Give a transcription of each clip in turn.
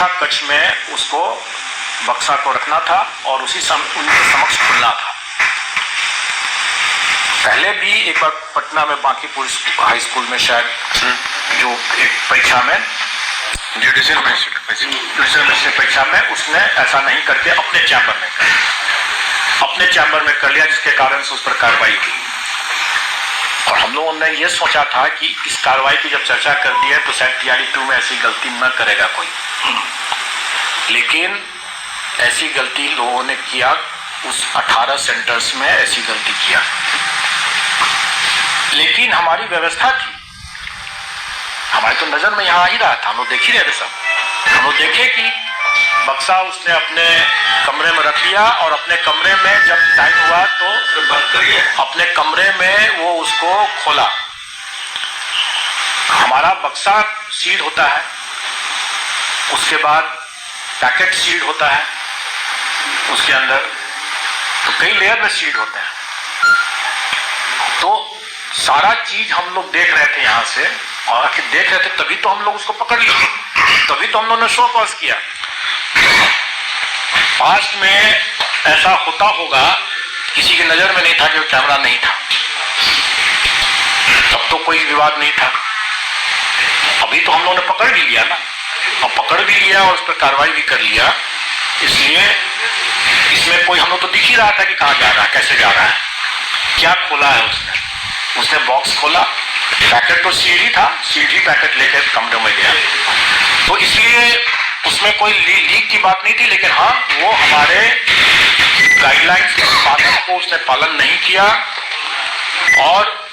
परीक्षा कक्ष में उसको बक्सा को रखना था और उसी उनके समक्ष खुलना था। पहले भी एक बार पटना में बांकीपुर हाई स्कूल में शायद जो एक परीक्षा में जुडिशियल मजिस्ट्रेट परीक्षा में उसने ऐसा नहीं करके अपने चैम्बर में कर लिया, जिसके कारण से उस पर कार्रवाई हुई। और हम लोगों ने ये सोचा था कि इस कार्रवाई की जब चर्चा कर दी है तो शायद TRE 2 में ऐसी गलती न करेगा कोई, लेकिन ऐसी गलती लोगों ने किया। उस 18 सेंटर्स में ऐसी गलती किया, लेकिन हमारी व्यवस्था थी, हमारी तो नजर में यहाँ आ ही रहा था, हम लोग देख ही रहे थे सब। हम लोग देखे कि बक्सा उसने अपने कमरे में रख लिया और अपने कमरे में जब टाइम हुआ तो अपने कमरे में वो उसको खोला। हमारा बक्सा सील्ड होता है, उसके बाद पैकेट सील्ड होता है, उसके अंदर तो कई लेयर में सील्ड होते हैं। तो सारा चीज हम लोग देख रहे थे यहाँ से, और आखिर देख रहे थे तभी तो हम लोग उसको पकड़ लिए, तभी तो हम लोगों ने शो कॉज किया। पास्ट में ऐसा होता होगा, किसी की नजर में नहीं था कि कैमरा नहीं था, तब तो कोई विवाद नहीं था। अभी तो हम लोगों ने पकड़ भी लिया ना, और पकड़ भी लिया और उस पर कार्रवाई भी कर लिया, इसलिए इसमें कोई, हम लोग तो दिख ही रहा था कि कहाँ जा रहा है, कैसे जा रहा है, क्या खोला है उसने बॉक्स खोला, पैकेट तो सीढ़ी था, सीढ़ी पैकेट लेकर कमरे में गया। तो इसलिए उसमें कोई लीक की बात नहीं थी, लेकिन हाँ वो हमारे गाइडलाइंस के पालन को उसने पालन नहीं किया, और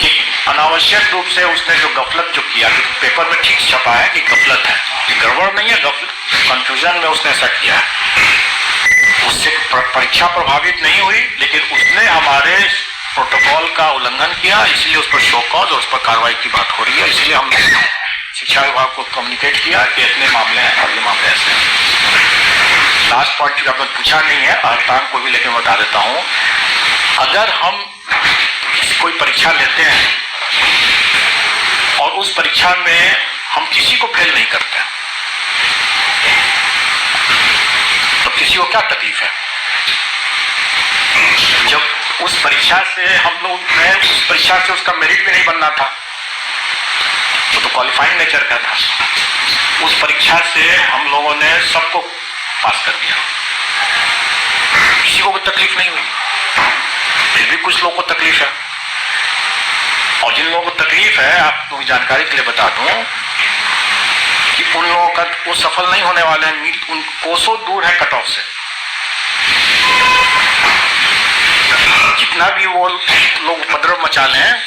एक अनावश्यक रूप से उसने जो गफलत जो किया, जो पेपर में ठीक छपा है कि गफलत है, गड़बड़ नहीं है, गफलत, कंफ्यूजन में उसने ऐसा किया है। उससे परीक्षा प्रभावित नहीं हुई, लेकिन उसने हमारे प्रोटोकॉल का उल्लंघन किया, इसलिए उस पर शो कॉज और उस पर कार्रवाई की बात हो रही है। इसलिए हमने शिक्षा विभाग को कम्युनिकेट किया कि इतने मामले हैं और ये मामले ऐसे हैं। लास्ट पॉइंट जो आपने पूछा नहीं है, हरतांग को भी लेकर बता देता हूँ, अगर हम कोई परीक्षा लेते हैं और उस परीक्षा में हम किसी को फेल नहीं करते, तो किसी को क्या तकलीफ है? जब उस परीक्षा से हम लोग ने, उस परीक्षा से उसका मेरिट भी नहीं बनना था, तो क्वालिफाइंग नेचर का था। उस परीक्षा से हम लोगों ने सबको पास कर दिया, किसी को भी तकलीफ नहीं हुई। फिर भी कुछ लोगों को तकलीफ है, और जिन लोगों को तकलीफ है, आपको जानकारी के लिए बता दूं कि उन लोगों का वो सफल नहीं होने वाले हैं, उन कोसों दूर है कट ऑफ से। जितना भी वो लोग उपद्रव मचा लें,